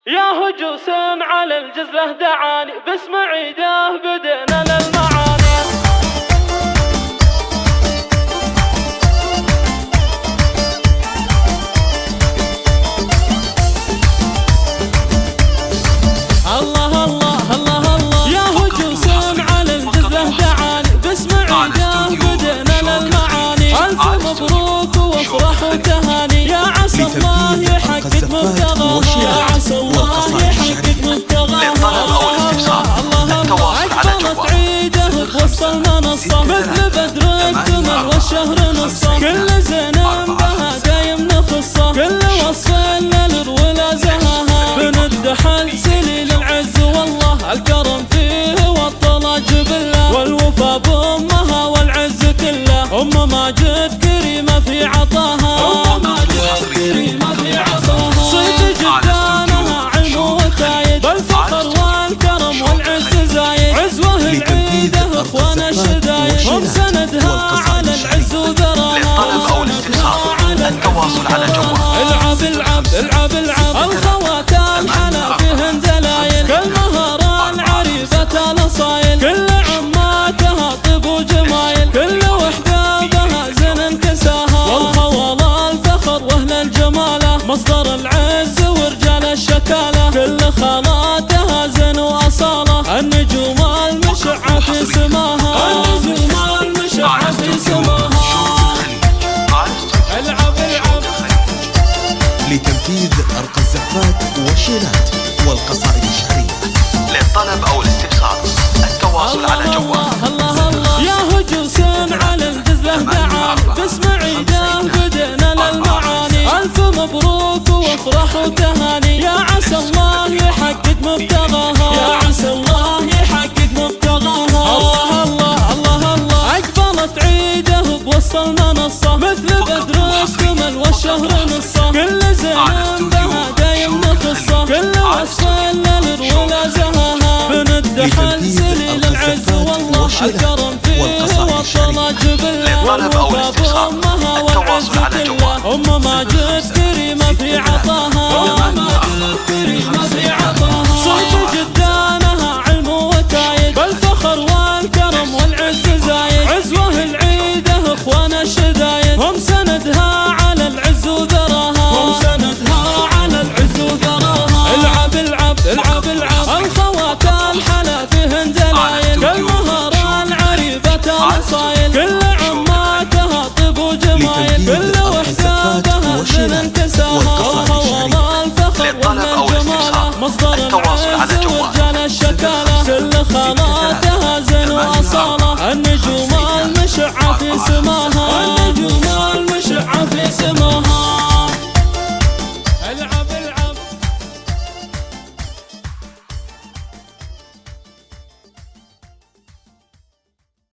يا هجوس على الجزلة دعاني باسم عيده بدينا للمعاني. الله الله الله الله يا هجوس على الجزلة دعاني باسم عيده بدينا للمعاني. ألف مبروك وافرح وتهاني يا عسى الله يحقق مبتغاها يا عسى الله يحقق مبتغاها. أقبلت عيده بوصلنا نصه مثل بدر الكمل والشهر نصه. كل زين بها دايم نخصه كل وصف للر ولا زهاها. بندحل سليل العز والله الكرم فيه والطلا جبله والوفا بأمها والعز كله. أم ماجد كريمة في عطاها أم ماجد كريمة في عطاها. صيت جدانها علم وتايد بالفخر والكرم والعز زايد. عزوه العيده اخوان الشدايد هم سندها على العز وذراها. للطلب او الاستفسار التواصل على جوال. العب العب العب العب الخوات الحلا فيهن دلايل. كل مهارة العريبة الاصايل كل عماتها طب وجمايل. كل وحدة بها زن كساها والخوالة الفخر واهل الجمالة مصدر العز ورجال الشكالة. كل خالاتها زن واصالة النجوم المشعة في سماها النجوم المشعة في سماها. العب العب لتنفيذ أرقى الزفات والشيلات والقصائد الشعرية. للطلب أو الاستفسار التواصل على جوال. الله الله يا هجوس على الجزلة دعاني باسم عيده بدينا للمعاني. ألف مبروك وافرح وتهاني يا عسى الله يحقق مبتغاها يا عسى الله يحقق مبتغاها. الله الله الله الله أقبلت عيده بوصلنا نصه مثل بدر الكمل والشهر نصه. كل زين بها دايم نخصه كل وصف للر ولا زهاها. بندحل سليل العز والله الكرم فيه والطلا جبله والوفا بأمها والعز كله. أم ماجد كريمة في عطاها أم ماجد كريمة في عطاها. صيت جدانها علم وتايد بالفخر والكرم والعز زايد. عزوه العيده اخوان الشدايد هم سندها على العز وذراها هم سندها على العز وذراها. العب العب العب العب الخوات الحلا فيهن دلايل. كل مهارة العريبة الاصايل كل عماتها طب وجمايل. كل وحدة بها زن كساها والخوالة الفخر واهل الجمالة مصدر العز ورجال الشكالة. كل خالة